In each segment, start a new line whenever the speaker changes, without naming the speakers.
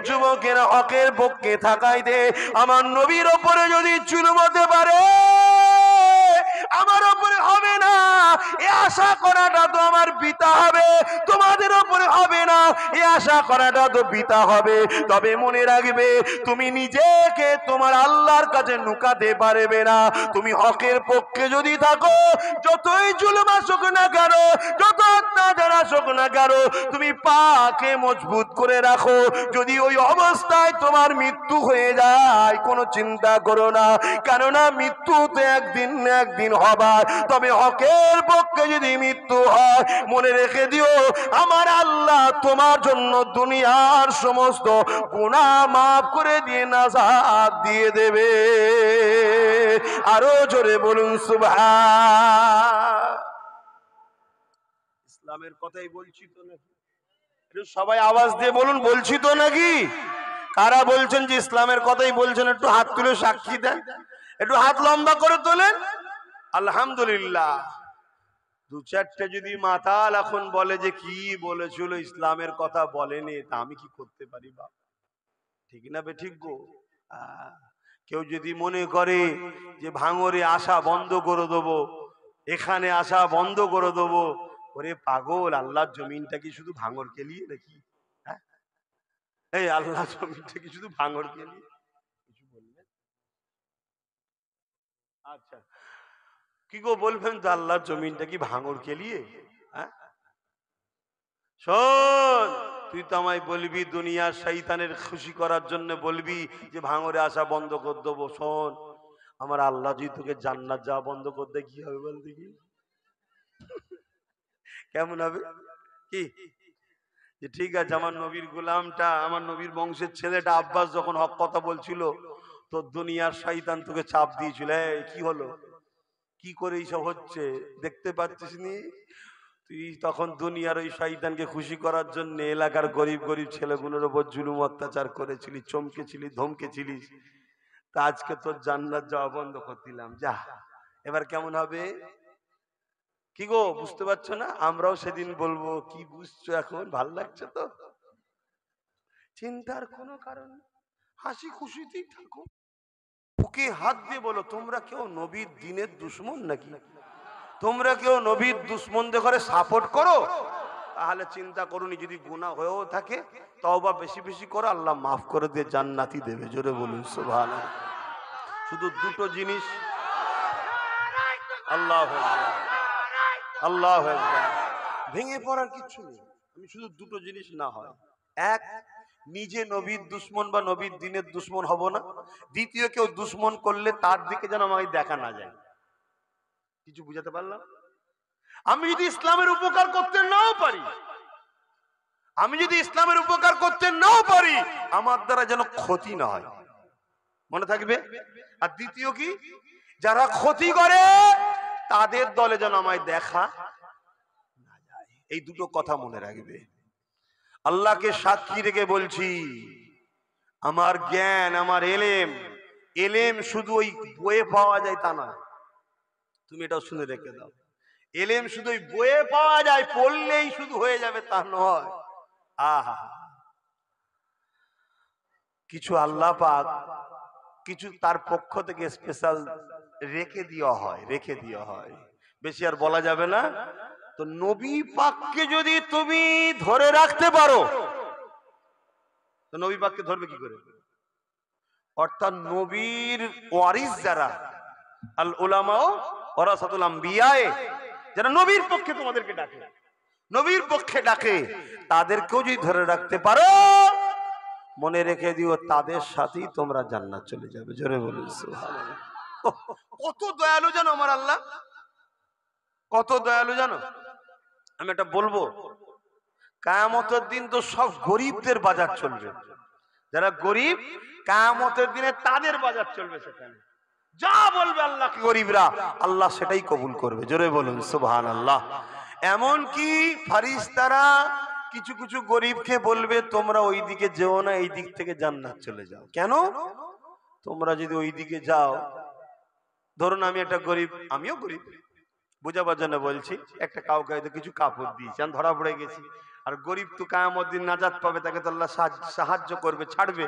যুবকেরা হকের পক্ষে থাকাই দে, আমার নবীর ওপরে যদি জুলুম হতে পারে আমার ওপরে হবে না, এ আশা করাটা তো আমার পিতা হবে, তোমাদের ওপরে হবে না এ আশা করাটা তো পিতা হবে। তবে মনে রাখবে তুমি নিজেকে তোমার আল্লাহর কাছে নুকাতে পারবে না। তুমি হকের পক্ষে যদি থাকো, যতই জুলুম আসুক না কেন, যত অত্যাচার আসুক না কেন, তুমি পাকে মজবুত করে রাখো। যদি ওই অবস্থায় তোমার মৃত্যু হয়ে যায় কোনো চিন্তা করো না, কেননা মৃত্যু তো একদিন না একদিন হবার। তবে হকের পক্ষে যদি মৃত্যু হয় মনে রেখে দিও আমার আল্লাহ তোমার জন্য দুনিয়ার সমস্ত গুনাহ মাফ করে দিয়ে নাজাত দিয়ে দেবে। আরো জোরে বলুন সুবহান। ইসলামের কথাই বলছি তো নাকি? একটু সবাই আওয়াজ দিয়ে বলুন বলছি তো নাকি? কারা বলছেন যে ইসলামের কথাই বলছেন একটু হাত তুলে সাক্ষী দেন, একটু হাত লম্বা করে তোলেন। আলহামদুলিল্লাহ। দু চারটে যদি মাতাল এখন বলে যে কি বলেছিল ইসলামের কথা বলেনি, তা আমি কি করতে পারি বাবা? ঠিক না বে ঠিক গো? কেউ যদি মনে করে যে ভাঙরে আসা বন্ধ করে দেবো, এখানে আসা বন্ধ করে দেবো, ওরে পাগল, আল্লাহর জমিনটা কি শুধু ভাঙর কেলিয়ে নাকি? হ্যাঁ, এই আল্লাহর জমিনটা কি শুধু ভাঙর কেলিয়ে? কিছু বলবেন? আচ্ছা, কি গো বলবেন তো, আল্লাহর জমিনটা কি ভাঙর কেলিয়ে? হ্যাঁ, শোন, তুই তো আমায় বলবি দুনিয়ার শয়তানের খুশি করার জন্য বলবি যে ভাঙরে আসা বন্ধ করে দেবো। শোন, আমার আল্লাহ যদি তোকে জান্নাত যাওয়া বন্ধ করতে কি হবে বল দেখি? কেমন হবে? কি যে ঠিক আছে, আমার নবীর গোলামটা, আমার নবীর বংশের ছেলেটা আব্বাস যখন হক কথা বলছিল, তো দুনিয়ার শয়তান তোকে চাপ দিয়েছিল, এই কি হলো, কি করে এইসব হচ্ছে দেখতে পাচ্ছিস নি? তুই তখন দুনিয়ার ওই শয়তানকে খুশি করার জন্য এলাকার গরিব গরিব ছেলেগুলোর উপর জুলুম অত্যাচার করেছিলি, চমকেছিলি, ধমকেছিলিস। তা আজকে তোর জান্নাত যাওয়া বন্ধ করে দিলাম, যা। এবার কেমন হবে? কি গো বুঝতে পারছো না? আমরাও সেদিন বলবো, কি বুঝছো এখন? ভাল লাগছে তো? চিন্তার কোনো কারণ নেই, হাসি খুশিতেই থাকো। বুকে হাত দিয়ে বলো, তোমরা কেউ নবীর দ্বীনের দুশমন নাকি? তোমরা কেউ নবীর দুশমনদের ঘরে সাপোর্ট করো? তাহলে চিন্তা করুনি, যদি গুনাহ হয়েও থাকে তওবা বেশি বেশি করো, আল্লাহ মাফ করে দিয়ে জান্নাতি দেবে। জোরে বলুন সুবহানাল্লাহ। শুধু দুটো জিনিস, আল্লাহু আকবার, আল্লাহু আকবার, ভেঙে পড়ার কিছু নেই। আমি শুধু দুটো জিনিস না হয়, এক, নিজে নবীর দুশমন বা নবীর দ্বীনের দুশমন হব না। দ্বিতীয়, কেউ দুশমন করলে তার দিকে যেন আমাকে দেখা না যায়। কিছু বুঝাতে পারলাম? আমি যদি ইসলামের উপকার করতে নাও পারি, আমি যদি ইসলামের উপকার করতে নাও পারি, আমার দ্বারা যেন ক্ষতি না হয়, মনে থাকবে। আর দ্বিতীয় কি, যারা ক্ষতি করে তাদের দলে যেন আমায় দেখা না যায়। এই দুটো কথা মনে রাখবে। আল্লাহকে সাক্ষী রেখে বলছি, আমার জ্ঞান, আমার এলেম, এলেম শুধু ওই বইয়ে পাওয়া যায় তা না। তুমি এটাও শুনে রেখে দাও, এলেম শুধু ওই বইয়ে পাওয়া যায়, পড়লেই শুধু হয়ে যাবে তা নয়। আহা, কিছু আল্লাহ পাক কিছু তার পক্ষ থেকে স্পেশাল রেখে দেওয়া হয়, রেখে দেওয়া হয়, বেশি আর বলা যাবে না। তো নবী পাককে যদি তুমি ধরে রাখতে পারো, তো নবী পাককে ধরবে কি করে? অর্থাৎ নবীর ওয়ারিস যারা, আল উলামা ওয়ারাসাতুল আম্বিয়া, যারা নবীর পক্ষে তোমাদেরকে ডাকে, নবীর পক্ষে ডাকে, তাদেরকেও যদি ধরে রাখতে পারো, মনে রেখে দিও তাদের সাথেই তোমরা জান্নাত চলে যাবে। জোরে বলুন সুবহানাল্লাহ। কত দয়ালু জানো আমার আল্লাহ, কত দয়ালু জানো। আমি এটা বলবো, কিয়ামতের দিন তো সব গরিবদের বাজার চলবে, যারা গরিব কিয়ামতের দিনে তাদের বাজার চলবে। সেখানে যা বলবে আল্লাহকে গরিবরা, আল্লাহ সেটাই কবুল করবে। জোরে বলুন সুবহানাল্লাহ। এমন কি ফেরেশতারা কিছু কিছু গরিবকে বলবে, তোমরা ওই দিকে যেও না, এই দিক থেকে জান্নাত চলে যাও। কেন? তোমরা যদি ওই দিকে যাও, ধরুন আমি একটা গরিব, আমিও গরিব, বোঝাবার জন্য বলছি, একটা কাউকে কিছু কাপড় দিয়েছি, আমি ধরা পড়ে গেছি, আর গরিব তো কিয়ামত দিন নাজাত পাবে, তাকে তো আল্লাহ সাহায্য করবে, ছাড়বে।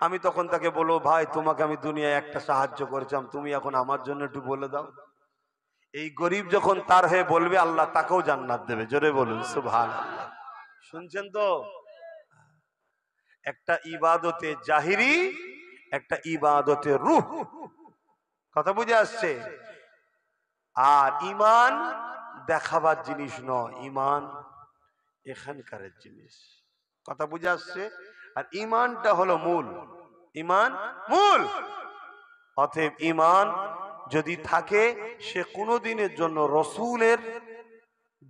আমি তখন তাকে বলবো, ভাই তোমাকে আমি দুনিয়ায় একটা সাহায্য করেছিলাম, তুমি এখন আমার জন্য একটু বলে দাও। এই গরিব যখন তার হয়ে বলবে, আল্লাহ তাকেও জান্নাত দেবে। জোরে বলুন সুবহানাল্লাহ। শুনছেন তো? একটা ইবাদতে জাহিরি, একটা ইবাদতে রূহ। কথা বুঝে আসছে? আর ঈমান দেখাবার জিনিস নয়, ঈমান এখানকার জিনিস। কথা বুঝে আসছে? আর ঈমানটা হলো মূল, ঈমান মূল। অতএব ঈমান যদি থাকে, সে কোনো দিনের জন্য রসুলের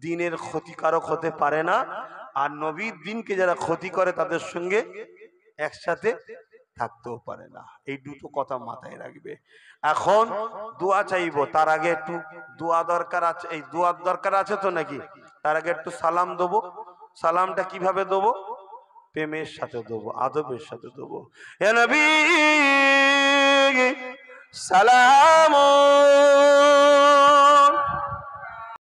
দিনের ক্ষতিকারক হতে পারে না। আর নবীর দিনকে যারা ক্ষতি করে তাদের সঙ্গে একসাথে থাকতেও পারে না। এই দুটো কথা মাথায় রাখবে। এখন দোয়া চাইবো, তার আগে একটু দোয়া দরকার আছে। এই দোয়ার দরকার আছে তো নাকি? তার আগে একটু সালাম দেবো। সালামটা কিভাবে দেবো? প্রেমের সাথে দেবো, আদবের সাথে দেবো। হে নবী সালাম